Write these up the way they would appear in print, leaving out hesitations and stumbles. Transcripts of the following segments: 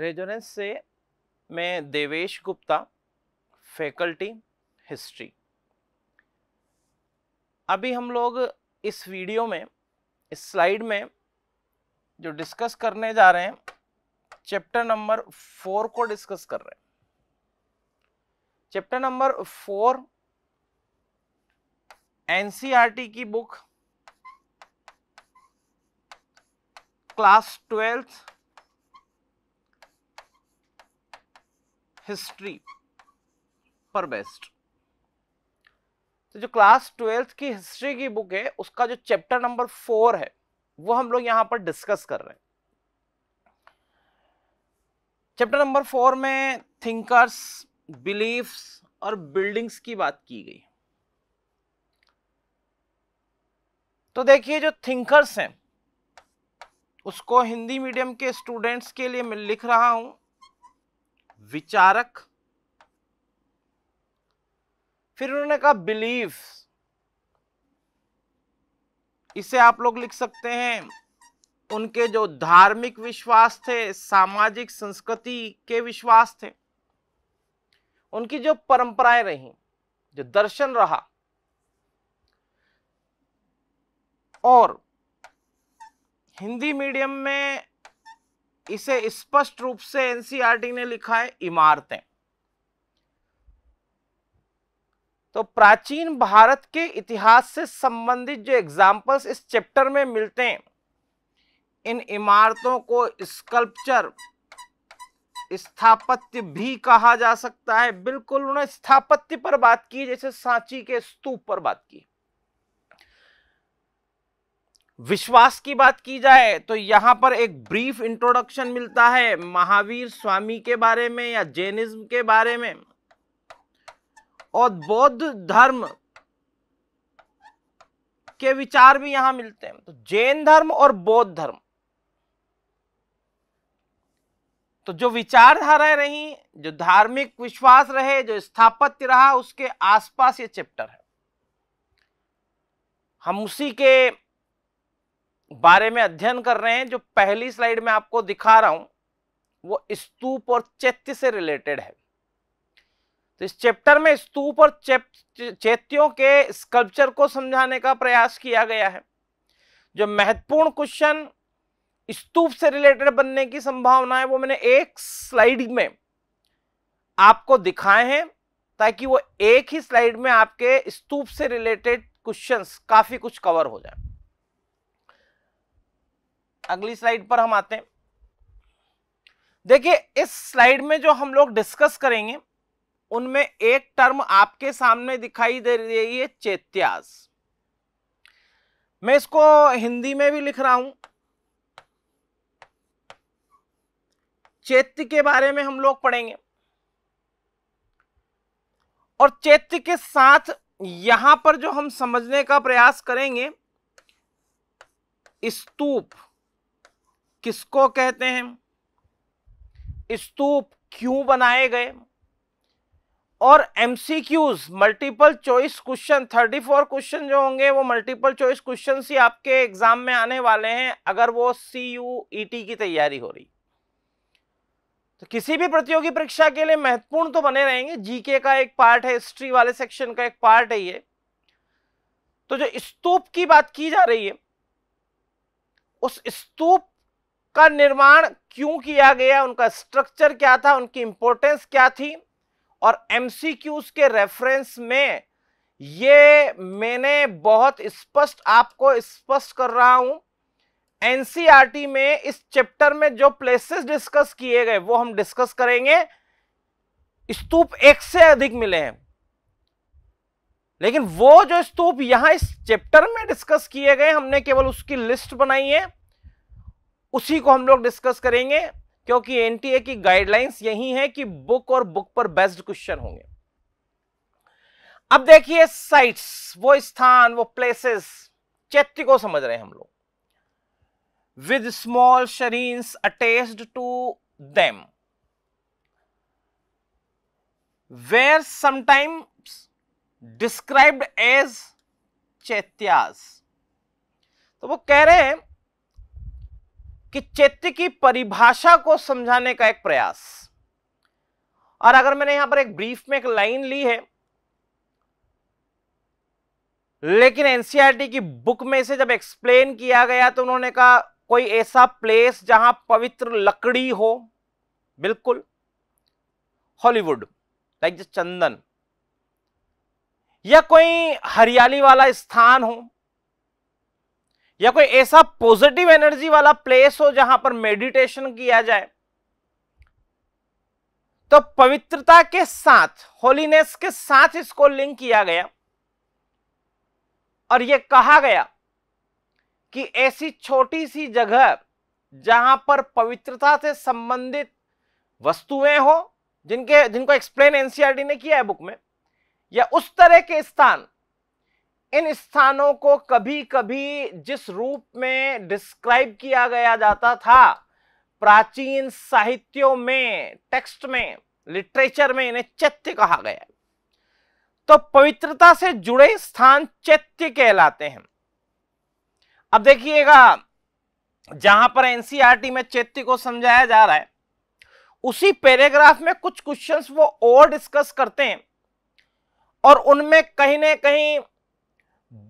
Resonance से मैं Devesh Gupta, faculty history. अभी हम लोग इस वीडियो में, इस स्लाइड में जो डिस्कस करने जा रहे हैं, चैप्टर नंबर 4 को डिस्कस कर रहे हैं। चैप्टर नंबर 4 एनसीईआरटी की बुक क्लास 12th हिस्ट्री पर बेस्ड। तो जो क्लास 12th की हिस्ट्री की बुक है, उसका जो चैप्टर नंबर 4 है, वो हम लोग यहां पर डिस्कस कर रहे हैं। चैप्टर नंबर 4 में थिंकर्स, बिलीफ्स और बिल्डिंग्स की बात की गई। तो देखिए, जो थिंकर्स हैं उसको हिंदी मीडियम के स्टूडेंट्स के लिए मैं लिख रहा हूं विचारक। फिर उन्होंने कहा बिलीफ, इसे आप लोग लिख सकते हैं उनके जो धार्मिक विश्वास थे, सामाजिक संस्कृति के विश्वास थे, उनकी जो परंपराएं रही, जो दर्शन रहा। और हिंदी मीडियम में इसे स्पष्ट रूप से एनसीईआरटी ने लिखा है इमारतें। तो प्राचीन भारत के इतिहास से संबंधित जो एग्जाम्पल्स इस चैप्टर में मिलते हैं, इन इमारतों को स्कल्पचर, स्थापत्य भी कहा जा सकता है। बिल्कुल उन्होंने स्थापत्य पर बात की, जैसे सांची के स्तूप पर बात की। विश्वास की बात की जाए तो यहां पर एक ब्रीफ इंट्रोडक्शन मिलता है महावीर स्वामी के बारे में या जैनिज्म के बारे में, और बौद्ध धर्म के विचार भी यहां मिलते हैं। तो जैन धर्म और बौद्ध धर्म, तो जो विचारधाराएं रही, जो धार्मिक विश्वास रहे, जो स्थापत्य रहा, उसके आसपास ये चैप्टर है। हम उसी के बारे में अध्ययन कर रहे हैं। जो पहली स्लाइड में आपको दिखा रहा हूं वो स्तूप और चैत्य से रिलेटेड है। तो इस चैप्टर में स्तूप और चैत्यों के स्कल्पचर को समझाने का प्रयास किया गया है। जो महत्वपूर्ण क्वेश्चन स्तूप से रिलेटेड बनने की संभावना है, वो मैंने एक स्लाइड में आपको दिखाए हैं, ताकि वो एक ही स्लाइड में आपके स्तूप से रिलेटेड क्वेश्चंस काफी कुछ कवर हो जाए। अगली स्लाइड पर हम आते हैं। देखिए, इस स्लाइड में जो हम लोग डिस्कस करेंगे, उनमें एक टर्म आपके सामने दिखाई दे रही है, चैत्यास। मैं इसको हिंदी में भी लिख रहा हूं। चैत्य के बारे में हम लोग पढ़ेंगे, और चैत्य के साथ यहां पर जो हम समझने का प्रयास करेंगे, स्तूप किसको कहते हैं, स्तूप क्यों बनाए गए, और MCQs, multiple choice question, 34 question जो होंगे वो मल्टीपल चॉइस क्वेश्चन ही आपके एग्जाम में आने वाले हैं, अगर वो CUET की तैयारी हो रही। तो किसी भी प्रतियोगी परीक्षा के लिए महत्वपूर्ण तो बने रहेंगे। जीके का एक पार्ट है, हिस्ट्री वाले सेक्शन का एक पार्ट है ये। तो जो स्तूप की बात की जा रही है, उस स्तूप का निर्माण क्यों किया गया, उनका स्ट्रक्चर क्या था, उनकी इंपॉर्टेंस क्या थी, और एमसीक्यूज के रेफरेंस में ये मैंने बहुत स्पष्ट आपको स्पष्ट कर रहा हूं। एनसीईआरटी में इस चैप्टर में जो प्लेसेस डिस्कस किए गए वो हम डिस्कस करेंगे। स्तूप एक से अधिक मिले हैं, लेकिन वो जो स्तूप यहां इस चैप्टर में डिस्कस किए गए, हमने केवल उसकी लिस्ट बनाई है, उसी को हम लोग डिस्कस करेंगे, क्योंकि एनटीए की गाइडलाइंस यही है कि बुक और बुक पर बेस्ड क्वेश्चन होंगे। अब देखिए, साइट्स, वो स्थान, वो प्लेसेस, चैत्य को समझ रहे हैं हम लोग। With small shrines attached to them, were sometimes described as chaityas. तो वो कह रहे हैं कि चैत्य की परिभाषा को समझाने का एक प्रयास। और अगर मैंने यहां पर एक ब्रीफ में एक लाइन ली है, लेकिन एनसीईआरटी की बुक में से जब एक्सप्लेन किया गया तो उन्होंने कहा कोई ऐसा प्लेस जहां पवित्र लकड़ी हो, बिल्कुल हॉलीवुड लाइक चंदन, या कोई हरियाली वाला स्थान हो, या कोई ऐसा पॉजिटिव एनर्जी वाला प्लेस हो जहां पर मेडिटेशन किया जाए। तो पवित्रता के साथ, होलीनेस के साथ इसको लिंक किया गया और यह कहा गया कि ऐसी छोटी सी जगह जहां पर पवित्रता से संबंधित वस्तुएं हो, जिनको एक्सप्लेन एनसीईआरटी ने किया है बुक में, या उस तरह के स्थान, इन स्थानों को कभी कभी जिस रूप में डिस्क्राइब किया गया जाता था प्राचीन साहित्यों में, टेक्स्ट में, लिटरेचर में, इन्हें चैत्य कहा गया। तो पवित्रता से जुड़े स्थान चैत्य कहलाते हैं। अब देखिएगा, जहां पर एनसीईआरटी में चैत्य को समझाया जा रहा है, उसी पैराग्राफ में कुछ क्वेश्चंस वो और डिस्कस करते हैं और उनमें कहीं ना कहीं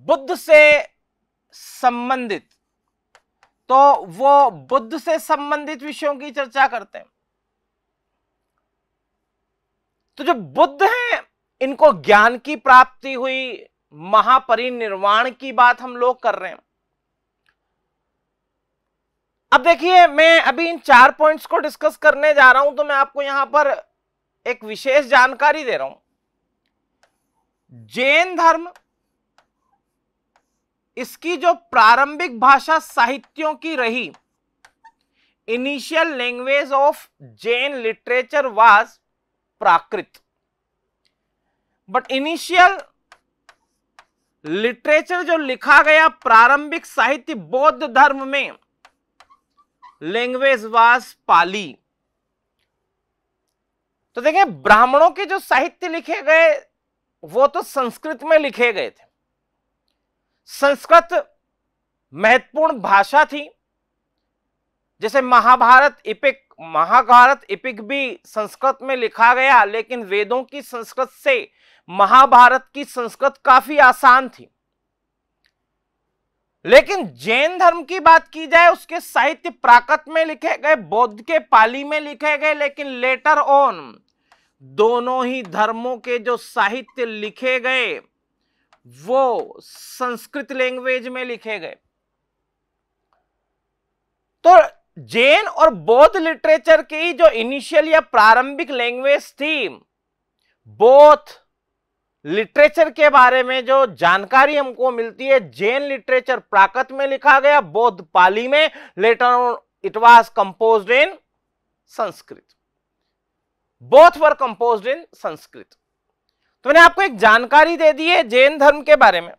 बुद्ध से संबंधित, तो वो बुद्ध से संबंधित विषयों की चर्चा करते हैं। तो जो बुद्ध हैं, इनको ज्ञान की प्राप्ति हुई, महापरिनिर्वाण की बात हम लोग कर रहे हैं। अब देखिए, मैं अभी इन 4 पॉइंट्स को डिस्कस करने जा रहा हूं, तो मैं आपको यहां पर एक विशेष जानकारी दे रहा हूं। जैन धर्म, इसकी जो प्रारंभिक भाषा साहित्यों की रही, initial language of Jain literature was Prakrit, but initial literature जो लिखा गया, प्रारंभिक साहित्य बौद्ध धर्म में, लैंग्वेज वाज पाली। तो देखिए, ब्राह्मणों के जो साहित्य लिखे गए वो तो संस्कृत में लिखे गए थे। संस्कृत महत्वपूर्ण भाषा थी। जैसे महाभारत एपिक भी संस्कृत में लिखा गया, लेकिन वेदों की संस्कृत से महाभारत की संस्कृत काफी आसान थी। लेकिन जैन धर्म की बात की जाए, उसके साहित्य प्राकृत में लिखे गए, बौद्ध के पाली में लिखे गए, लेकिन लेटर ऑन दोनों ही धर्मों के जो साहित्य लिखे गए वो संस्कृत लैंग्वेज में लिखे गए। तो जैन और बौद्ध लिटरेचर की जो इनिशियल या प्रारंभिक लैंग्वेज थी, बोथ लिटरेचर के बारे में जो जानकारी हमको मिलती है, जैन लिटरेचर प्राकृत में लिखा गया, बौद्ध पाली में, later it was composed in Sanskrit, both were composed in Sanskrit. तो मैंने आपको एक जानकारी दे दी है जैन धर्म के बारे में।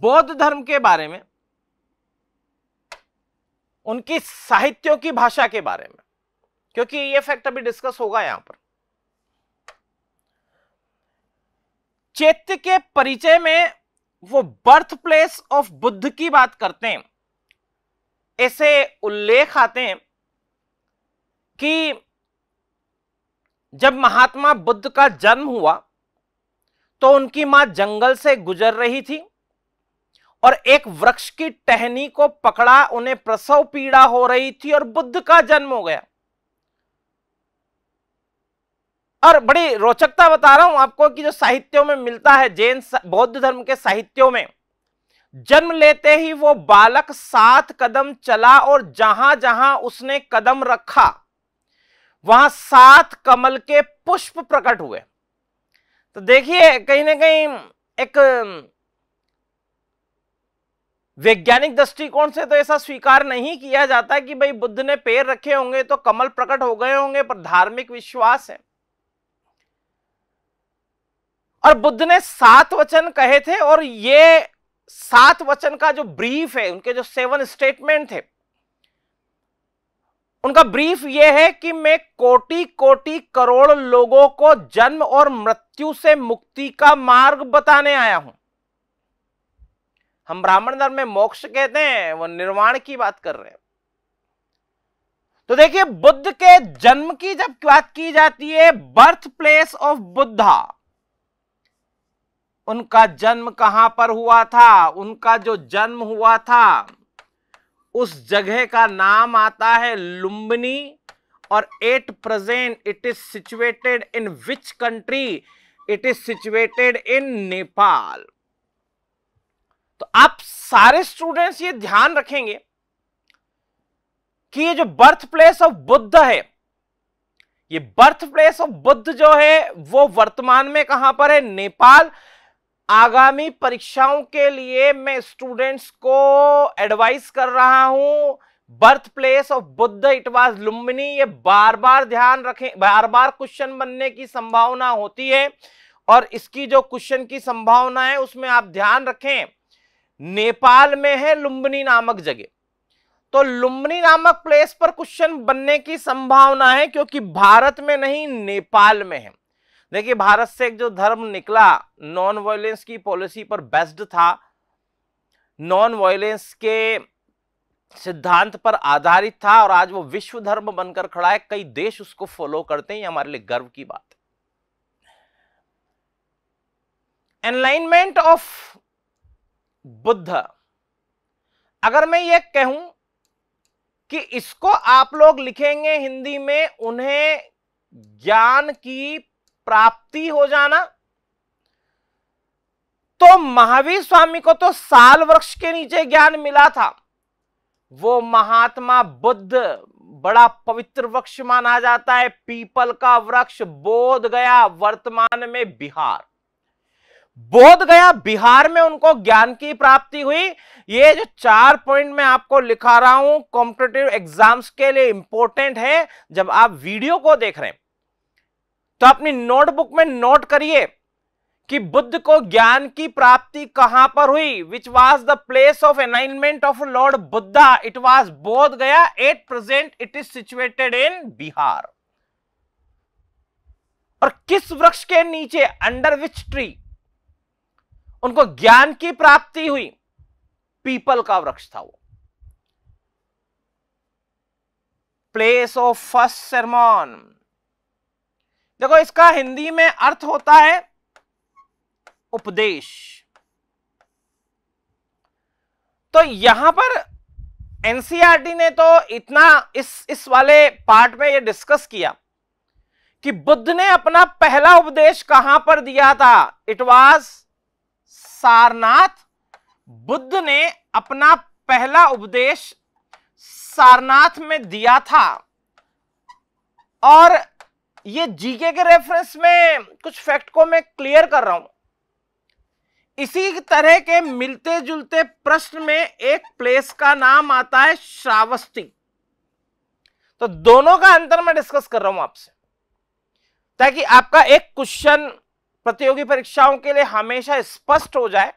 बौद्ध धर्म के बारे में, उनकी साहित्यों की भाषा के बारे में, क्योंकि ये फैक्ट अभी डिस्कस होगा यहां पर। चैत्य के परिचय में वो बर्थ प्लेस ऑफ बुद्ध की बात करते हैं। ऐसे उल्लेख आते हैं कि जब महात्मा बुद्ध का जन्म हुआ तो उनकी मां जंगल से गुजर रही थी और एक वृक्ष की टहनी को पकड़ा, उन्हें प्रसव पीड़ा हो रही थी और बुद्ध का जन्म हो गया। और बड़ी रोचकता बता रहा हूं आपको कि जो साहित्यों में मिलता है, जैन बौद्ध धर्म के साहित्यों में, जन्म लेते ही वो बालक 7 कदम चला और जहां जहां उसने कदम रखा वहां 7 कमल के पुष्प प्रकट हुए। तो देखिए, कहीं ना कहीं एक वैज्ञानिक दृष्टिकोण से तो ऐसा स्वीकार नहीं किया जाता कि भाई बुद्ध ने पैर रखे होंगे तो कमल प्रकट हो गए होंगे, पर धार्मिक विश्वास है। और बुद्ध ने 7 वचन कहे थे और ये 7 वचन का जो ब्रीफ है, उनके जो 7 स्टेटमेंट थे, उनका ब्रीफ ये है कि मैं कोटि कोटि करोड़ लोगों को जन्म और मृत्यु से मुक्ति का मार्ग बताने आया हूं। हम ब्राह्मण धर्म में मोक्ष कहते हैं, वो निर्वाण की बात कर रहे हैं। तो देखिए, बुद्ध के जन्म की जब बात की जाती है, बर्थ प्लेस ऑफ बुद्धा, उनका जन्म कहां पर हुआ था, उनका जो जन्म हुआ था उस जगह का नाम आता है लुम्बिनी, और eight present it is situated in which country, it is situated इन नेपाल। तो आप सारे स्टूडेंट्स ये ध्यान रखेंगे कि ये जो बर्थ प्लेस ऑफ बुद्ध है, ये बर्थ प्लेस ऑफ बुद्ध जो है वो वर्तमान में कहां पर है, नेपाल। आगामी परीक्षाओं के लिए मैं स्टूडेंट्स को एडवाइस कर रहा हूं, birth place of Buddha it was Lumbini. ये बार बार ध्यान रखें, बार बार क्वेश्चन बनने की संभावना होती है, और इसकी जो क्वेश्चन की संभावना है उसमें आप ध्यान रखें, नेपाल में है लुम्बिनी नामक जगह। तो लुम्बिनी नामक प्लेस पर क्वेश्चन बनने की संभावना है, क्योंकि भारत में नहीं, नेपाल में है। देखिए, भारत से एक जो धर्म निकला नॉन वायलेंस की पॉलिसी पर बेस्ड था, नॉन वायलेंस के सिद्धांत पर आधारित था, और आज वो विश्व धर्म बनकर खड़ा है। कई देश उसको फॉलो करते हैं, ये हमारे लिए गर्व की बात है। एनलाइनमेंट ऑफ बुद्ध, अगर मैं ये कहूं कि इसको आप लोग लिखेंगे हिंदी में, उन्हें ज्ञान की प्राप्ति हो जाना, तो महावीर स्वामी को तो साल वृक्ष के नीचे ज्ञान मिला था। वो महात्मा बुद्ध बड़ा पवित्र वृक्ष माना जाता है, पीपल का वृक्ष, बोध गया, वर्तमान में बिहार। बोध गया बिहार में उनको ज्ञान की प्राप्ति हुई। ये जो 4 पॉइंट मैं आपको लिखा रहा हूं, कॉम्पिटिटिव एग्जाम्स के लिए इंपॉर्टेंट है। जब आप वीडियो को देख रहे हैं तो अपनी नोटबुक में नोट करिए कि बुद्ध को ज्ञान की प्राप्ति कहां पर हुई, which was the place of enlightenment of lord Buddha, it was Bodh Gaya, at present it is situated in Bihar. और किस वृक्ष के नीचे, अंडर विच ट्री उनको ज्ञान की प्राप्ति हुई, पीपल का वृक्ष था वो। प्लेस ऑफ फर्स्ट sermon, देखो इसका हिंदी में अर्थ होता है उपदेश। तो यहां पर एनसीईआरटी ने तो इतना इस वाले पार्ट में ये डिस्कस किया कि बुद्ध ने अपना पहला उपदेश कहां पर दिया था, इट वाज सारनाथ। बुद्ध ने अपना पहला उपदेश सारनाथ में दिया था। और ये जीके के रेफरेंस में कुछ फैक्ट को मैं क्लियर कर रहा हूं। इसी तरह के मिलते जुलते प्रश्न में एक प्लेस का नाम आता है श्रावस्ती। तो दोनों का अंतर मैं डिस्कस कर रहा हूं आपसे, ताकि आपका एक क्वेश्चन प्रतियोगी परीक्षाओं के लिए हमेशा स्पष्ट हो जाए।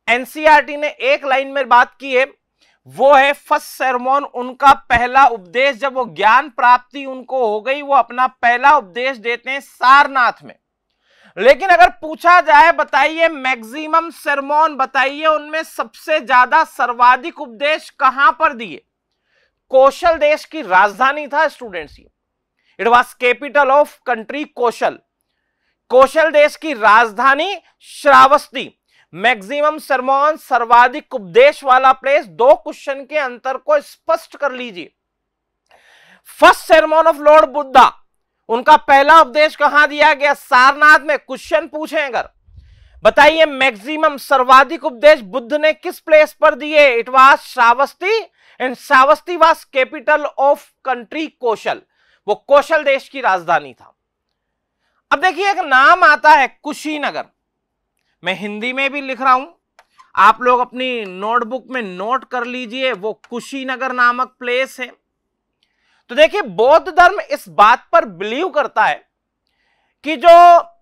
एनसीईआरटी ने एक लाइन में बात की है, वो है फर्स्ट sermon, उनका पहला उपदेश। जब वो ज्ञान प्राप्ति उनको हो गई, वो अपना पहला उपदेश देते हैं सारनाथ में। लेकिन अगर पूछा जाए, बताइए मैक्सिमम sermon, बताइए उनमें सबसे ज्यादा सर्वाधिक उपदेश कहां पर दिए? कौशल देश की राजधानी था स्टूडेंट्स, ये it was capital of country Kaushal. Kaushal देश की राजधानी श्रावस्ती। मैक्सिमम sermon, सर्वाधिक उपदेश वाला प्लेस। 2 क्वेश्चन के अंतर को स्पष्ट कर लीजिए। First sermon of lord Buddha, उनका पहला उपदेश कहां दिया गया? सारनाथ में। क्वेश्चन पूछे अगर, बताइए मैक्सिमम सर्वाधिक उपदेश बुद्ध ने किस प्लेस पर दिए? It was Shravasti, and Shravasti was capital of country Kaushal. वो कौशल देश की राजधानी था। अब देखिए, एक नाम आता है कुशीनगर। मैं हिंदी में भी लिख रहा हूं, आप लोग अपनी नोटबुक में नोट कर लीजिए, वो कुशीनगर नामक प्लेस है। तो देखिए, बौद्ध धर्म इस बात पर बिलीव करता है कि जो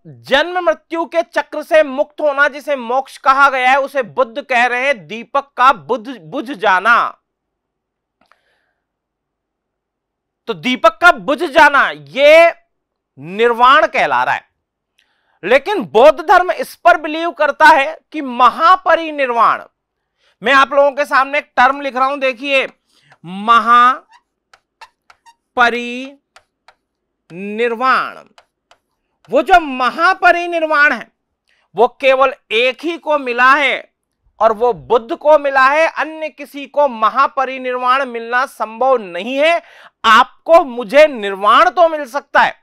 जन्म मृत्यु के चक्र से मुक्त होना, जिसे मोक्ष कहा गया है, उसे बुद्ध कह रहे हैं दीपक का बुझ जाना। तो दीपक का बुझ जाना ये निर्वाण कहला रहा है। लेकिन बौद्ध धर्म इस पर बिलीव करता है कि महापरिनिर्वाण, मैं आप लोगों के सामने एक टर्म लिख रहा हूं, देखिए, महापरिनिर्वाण। वो जो महापरिनिर्वाण है वो केवल एक ही को मिला है और वो बुद्ध को मिला है, अन्य किसी को महापरिनिर्वाण मिलना संभव नहीं है। आपको मुझे निर्वाण तो मिल सकता है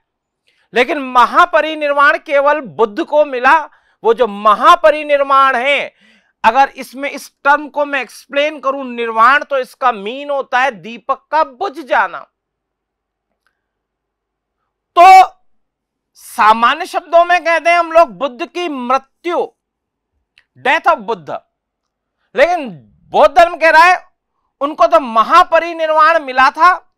लेकिन महापरिनिर्वाण केवल बुद्ध को मिला। वो जो महापरिनिर्वाण है, अगर इसमें इस टर्म को मैं एक्सप्लेन करूं निर्वाण, तो इसका मीन होता है दीपक का बुझ जाना। तो सामान्य शब्दों में कहते हैं हम लोग बुद्ध की मृत्यु, डेथ ऑफ बुद्ध, लेकिन बौद्ध धर्म कह रहा है उनको तो महापरिनिर्वाण मिला था।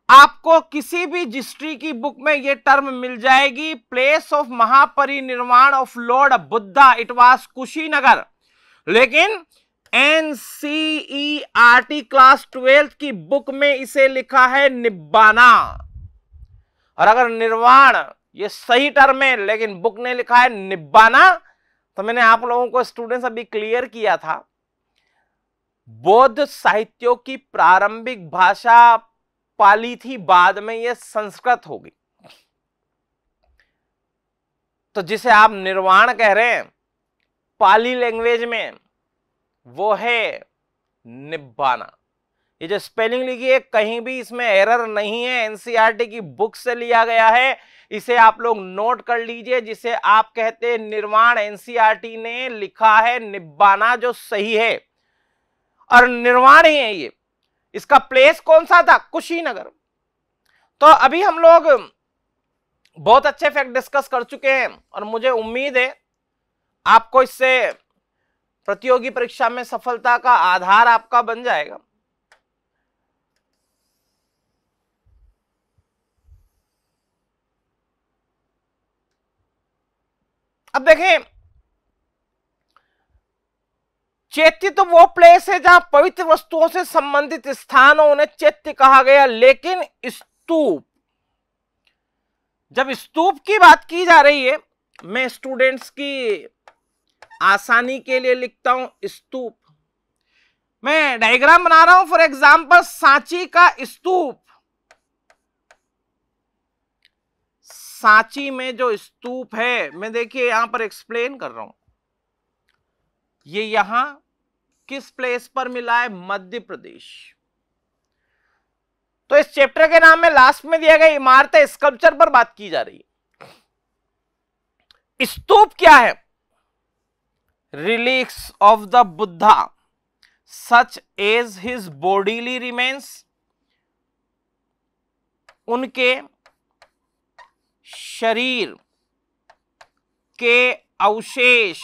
आपको किसी भी हिस्ट्री की बुक में यह टर्म मिल जाएगी, place of Mahaparinirvan of lord Buddha, it was Kushinagar. लेकिन एनसीईआरटी क्लास 12 की बुक में इसे लिखा है निब्बाना। और अगर निर्वाण ये सही टर्म है लेकिन बुक ने लिखा है निब्बाना, तो मैंने आप लोगों को स्टूडेंट्स अभी क्लियर किया था, बौद्ध साहित्यों की प्रारंभिक भाषा पाली थी, बाद में यह संस्कृत होगी। तो जिसे आप निर्वाण कह रहे हैं पाली लैंग्वेज में, वो है निब्बाना। ये जो स्पेलिंग लिखी है कहीं भी इसमें एरर नहीं है, एनसीईआरटी की बुक से लिया गया है, इसे आप लोग नोट कर लीजिए। जिसे आप कहते हैं निर्वाण, एनसीईआरटी ने लिखा है निब्बाना, जो सही है, और निर्वाण ही है ये। इसका प्लेस कौन सा था? कुशीनगर। तो अभी हम लोग बहुत अच्छे फैक्ट डिस्कस कर चुके हैं और मुझे उम्मीद है आपको इससे प्रतियोगी परीक्षा में सफलता का आधार आपका बन जाएगा। अब देखें, चैत्य तो वो प्लेस है जहां पवित्र वस्तुओं से संबंधित स्थानों उन्हें चैत्य कहा गया, लेकिन स्तूप, जब स्तूप की बात की जा रही है, मैं स्टूडेंट्स की आसानी के लिए लिखता हूं स्तूप। मैं डायग्राम बना रहा हूं, फॉर एग्जांपल सांची का स्तूप। सांची में जो स्तूप है, मैं देखिए यहां पर एक्सप्लेन कर रहा हूं, ये यहां किस प्लेस पर मिला है? मध्य प्रदेश। तो इस चैप्टर के नाम में लास्ट में दिया गया इमारत स्कल्पचर पर बात की जा रही है। स्तूप क्या है? Relics of the Buddha such as his bodily remains, उनके शरीर के अवशेष।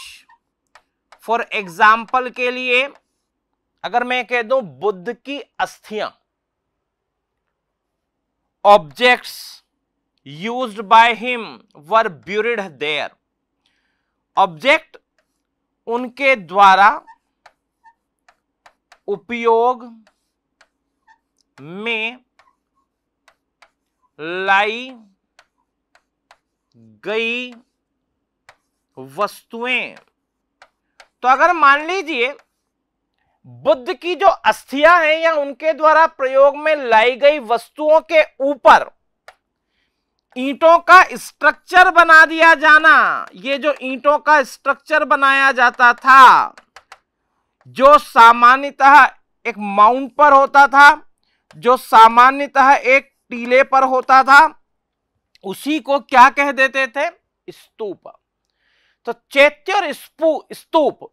फॉर एग्जाम्पल के लिए अगर मैं कह दूं बुद्ध की अस्थियां, objects used by him were buried there. Object उनके द्वारा उपयोग में लाई गई वस्तुएं। तो अगर मान लीजिए बुद्ध की जो अस्थियां हैं या उनके द्वारा प्रयोग में लाई गई वस्तुओं के ऊपर ईंटों का स्ट्रक्चर बना दिया जाना, ये जो ईंटों का स्ट्रक्चर बनाया जाता था, जो सामान्यतः एक माउंट पर होता था, जो सामान्यतः एक टीले पर होता था, उसी को क्या कह देते थे? स्तूप। तो चैत्य और स्तूप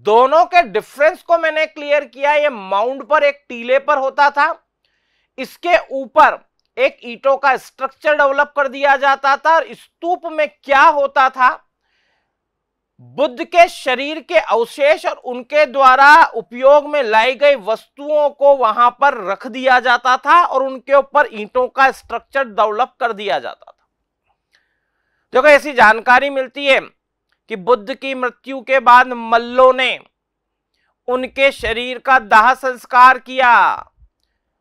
दोनों के डिफरेंस को मैंने क्लियर किया। ये माउंट पर एक टीले पर होता था, इसके ऊपर एक ईंटों का स्ट्रक्चर डेवलप कर दिया जाता था। और स्तूप में क्या होता था? बुद्ध के शरीर के अवशेष और उनके द्वारा उपयोग में लाई गई वस्तुओं को वहां पर रख दिया जाता था और उनके ऊपर ईंटों का स्ट्रक्चर डेवलप कर दिया जाता था। देखो, ऐसी जानकारी मिलती है कि बुद्ध की मृत्यु के बाद मल्लों ने उनके शरीर का दाह संस्कार किया,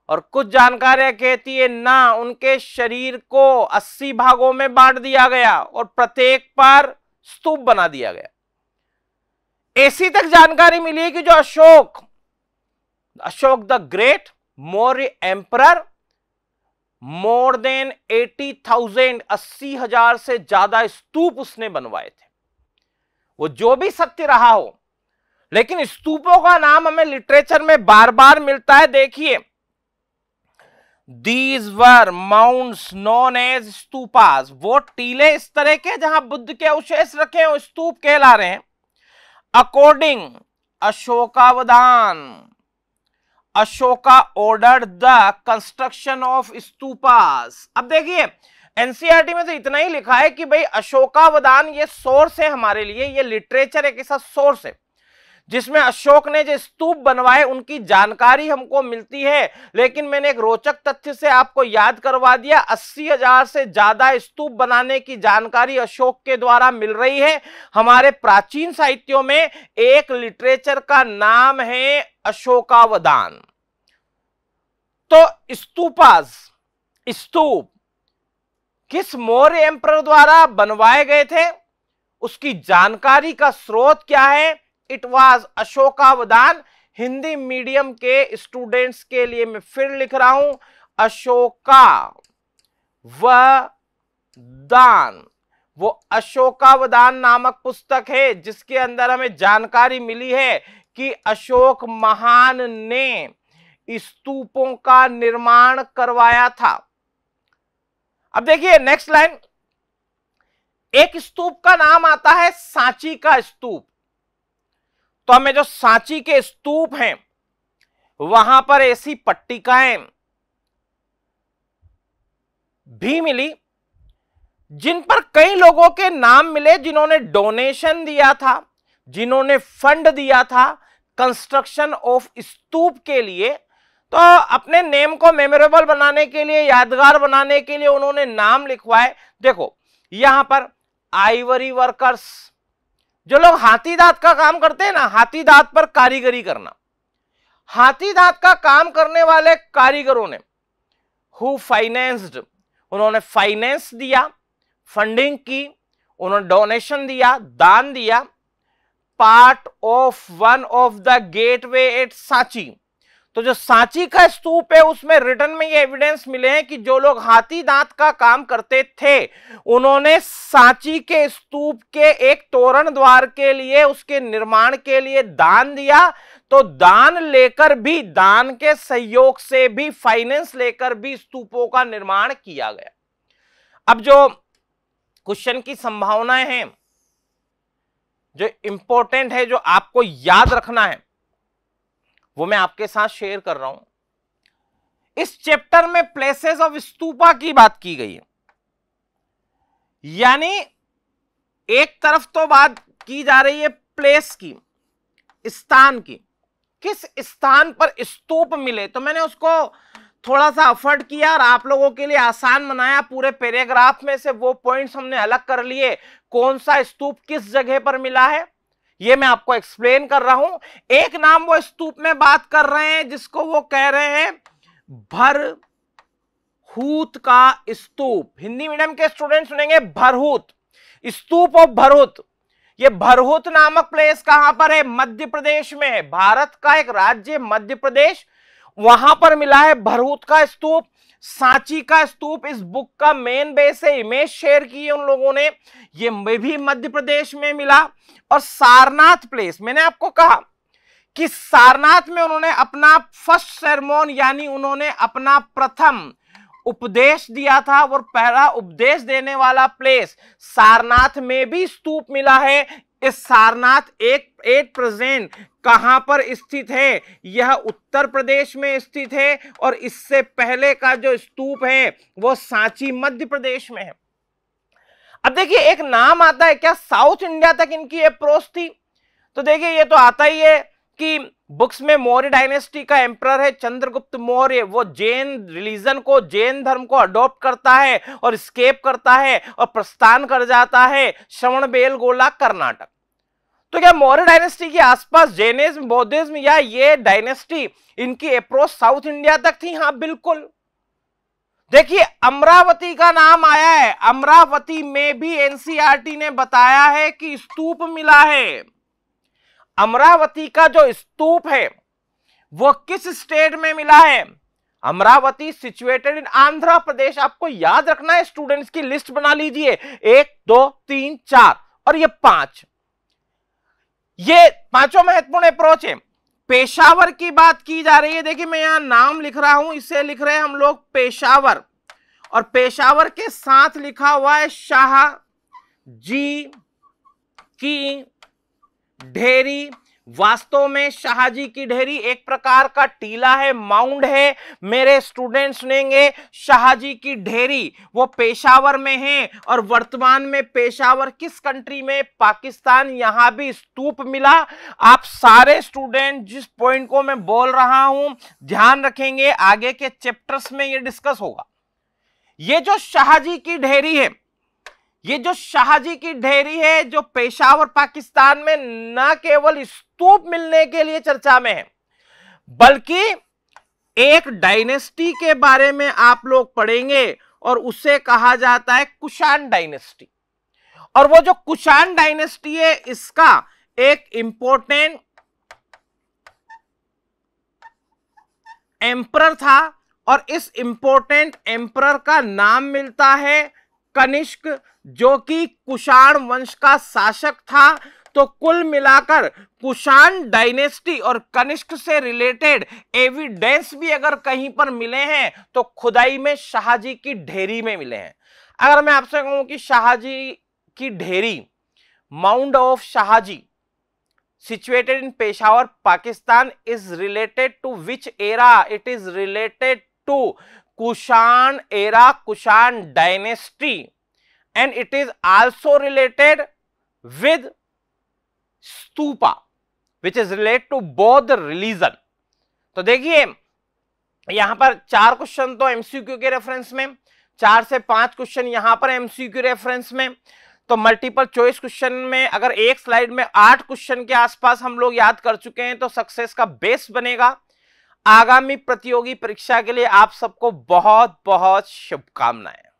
और कुछ जानकारियां कहती है ना, उनके शरीर को 80 भागों में बांट दिया गया और प्रत्येक पर स्तूप बना दिया गया। ऐसी तक जानकारी मिली है कि जो Ashok the great Maurya emperor more than 80,000 80,000 से ज्यादा स्तूप उसने बनवाए थे। वो जो भी सत्य रहा हो, लेकिन स्तूपों का नाम हमें लिटरेचर में बार बार मिलता है। देखिए, These were mounds known as stupas. वो टीले इस तरह के जहां बुद्ध के अवशेष रखे हो स्तूप कहला रहे हैं। According Ashokavadana, Ashoka ordered the construction of stupas. अब देखिए, एनसीईआरटी में तो इतना ही लिखा है कि भाई अशोकावदान ये सोर्स है हमारे लिए, ये लिटरेचर एक ऐसा सोर्स है जिसमें अशोक ने जो स्तूप बनवाए उनकी जानकारी हमको मिलती है। लेकिन मैंने एक रोचक तथ्य से आपको याद करवा दिया, 80,000 से ज्यादा स्तूप बनाने की जानकारी अशोक के द्वारा मिल रही है। हमारे प्राचीन साहित्यों में एक लिटरेचर का नाम है अशोकावदान। तो स्तूपास, स्तूप किस मौर्य एम्परर द्वारा बनवाए गए थे, उसकी जानकारी का स्रोत क्या है? It was Ashokavadana. Hindi medium के स्टूडेंट्स के लिए मैं फिर लिख रहा हूं, अशोकावदान। वो अशोकावदान नामक पुस्तक है जिसके अंदर हमें जानकारी मिली है कि अशोक महान ने स्तूपों का निर्माण करवाया था। अब देखिए नेक्स्ट लाइन, एक स्तूप का नाम आता है सांची का स्तूप। तो हमें जो सांची के स्तूप हैं वहां पर ऐसी पट्टिकाएं भी मिली जिन पर कई लोगों के नाम मिले जिन्होंने डोनेशन दिया था, जिन्होंने फंड दिया था कंस्ट्रक्शन ऑफ स्तूप के लिए। तो अपने नेम को मेमोरेबल बनाने के लिए, यादगार बनाने के लिए उन्होंने नाम लिखवाए। देखो यहां पर आइवरी वर्कर्स, जो लोग हाथी दांत का काम करते हैं ना, हाथी दांत पर कारीगरी करना, हाथी दांत का काम करने वाले कारीगरों ने हु फाइनेंस्ड, उन्होंने फाइनेंस दिया, फंडिंग की, उन्होंने डोनेशन दिया, दान दिया। Part of one of the gateway at Sanchi. तो जो सांची का स्तूप है उसमें रिटर्न में ये एविडेंस मिले हैं कि जो लोग हाथी दांत का काम करते थे उन्होंने सांची के स्तूप के एक तोरण द्वार के लिए, उसके निर्माण के लिए दान दिया। तो दान लेकर भी, दान के सहयोग से भी, फाइनेंस लेकर भी स्तूपों का निर्माण किया गया। अब जो क्वेश्चन की संभावनाएं हैं, जो इंपॉर्टेंट है, जो आपको याद रखना है, वो मैं आपके साथ शेयर कर रहा हूं। इस चैप्टर में प्लेसेस ऑफ स्तूपा की बात की गई है, यानी एक तरफ तो बात की जा रही है प्लेस की, स्थान की, किस स्थान पर स्तूप मिले। तो मैंने उसको थोड़ा सा एफर्ट किया और आप लोगों के लिए आसान बनाया। पूरे पैराग्राफ में से वो पॉइंट्स हमने अलग कर लिए, कौन सा स्तूप किस जगह पर मिला है ये मैं आपको एक्सप्लेन कर रहा हूं। एक नाम वो स्तूप में बात कर रहे हैं जिसको वो कह रहे हैं भरहूत का स्तूप। हिंदी मीडियम के स्टूडेंट सुनेंगे भरहूत, स्तूप ऑफ भरहूत। ये भरहूत नामक प्लेस कहां पर है? मध्य प्रदेश में है। भारत का एक राज्य मध्य प्रदेश, वहां पर मिला है भरहूत का स्तूप। सांची का स्तूप इस बुक का मेन बेस है, इमेज शेयर की है उन लोगों ने, ये भी मध्य प्रदेश में मिला। और सारनाथ प्लेस, मैंने आपको कहा कि सारनाथ में उन्होंने अपना फर्स्ट सेरेमोन, यानी उन्होंने अपना प्रथम उपदेश दिया था, और पहला उपदेश देने वाला प्लेस सारनाथ में भी स्तूप मिला है। इस सारनाथ एक प्रेजेंट कहां पर स्थित है? यह उत्तर प्रदेश में स्थित है, और इससे पहले का जो स्तूप है वो सांची मध्य प्रदेश में है। अब देखिए एक नाम आता है, क्या साउथ इंडिया तक इनकी अप्रोच थी? तो देखिए ये तो आता ही है कि बुक्स में मौर्य डायनेस्टी का एम्परर है चंद्रगुप्त मौर्य, वो जैन रिलीजन को, जैन धर्म को अडॉप्ट करता है और स्केप करता है और प्रस्थान कर जाता है श्रवणबेलगोला कर्नाटक। तो क्या मौर्य डायनेस्टी के आसपास जैनिज्म, बौद्धिज्म या ये डायनेस्टी, इनकी अप्रोच साउथ इंडिया तक थी? हाँ बिल्कुल। देखिए अमरावती का नाम आया है, अमरावती में भी एनसीईआरटी ने बताया है कि स्तूप मिला है। अमरावती का जो स्तूप है वो किस स्टेट में मिला है? Amravati situated in Andhra Pradesh. आपको याद रखना है, स्टूडेंट्स की लिस्ट बना लीजिए, 1 2 3 4 और ये 5, ये पांचों महत्वपूर्ण अप्रोच है। पेशावर की बात की जा रही है, देखिए मैं यहां नाम लिख रहा हूं, इसे लिख रहे हैं हम लोग पेशावर, और पेशावर के साथ लिखा हुआ है शाहजी की ढेरी। वास्तव में शाहजी की ढेरी एक प्रकार का टीला है, माउंड है। मेरे स्टूडेंट्स सुनेंगे शाहजी की ढेरी वो पेशावर में है, और वर्तमान में पेशावर किस कंट्री में? पाकिस्तान। यहां भी स्तूप मिला। आप सारे स्टूडेंट जिस पॉइंट को मैं बोल रहा हूं ध्यान रखेंगे, आगे के चैप्टर्स में ये डिस्कस होगा। ये जो शाहजी की ढेरी है, ये जो शाहजी की ढेरी है जो पेशावर पाकिस्तान में न केवल स्तूप मिलने के लिए चर्चा में है, बल्कि एक डायनेस्टी के बारे में आप लोग पढ़ेंगे और उसे कहा जाता है कुषाण डायनेस्टी। और वो जो कुषाण डायनेस्टी है इसका एक इंपॉर्टेंट एम्परर था, और इस इंपॉर्टेंट एम्परर का नाम मिलता है कनिष्क, जो कि कुषाण वंश का शासक था। तो कुल मिलाकर कुषाण डायनेस्टी और कनिष्क से रिलेटेड एविडेंस भी अगर कहीं पर मिले हैं तो खुदाई में शाहजी की ढेरी में मिले हैं। अगर मैं आपसे कहूं कि Shahji ki Dheri, mound of Shahji situated in Peshawar, Pakistan, is related to which era? It is related to Kushan era, Kushan dynasty, and it is also related with Stupa, which is related to both the religion. तो देखिए यहां पर 4 question तो MCQ के reference में, 4 से 5 question यहां पर एमसीक्यू रेफरेंस में। तो मल्टीपल चॉइस क्वेश्चन में अगर एक स्लाइड में 8 क्वेश्चन के आसपास हम लोग याद कर चुके हैं तो सक्सेस का बेस बनेगा। आगामी प्रतियोगी परीक्षा के लिए आप सबको बहुत बहुत शुभकामनाएं।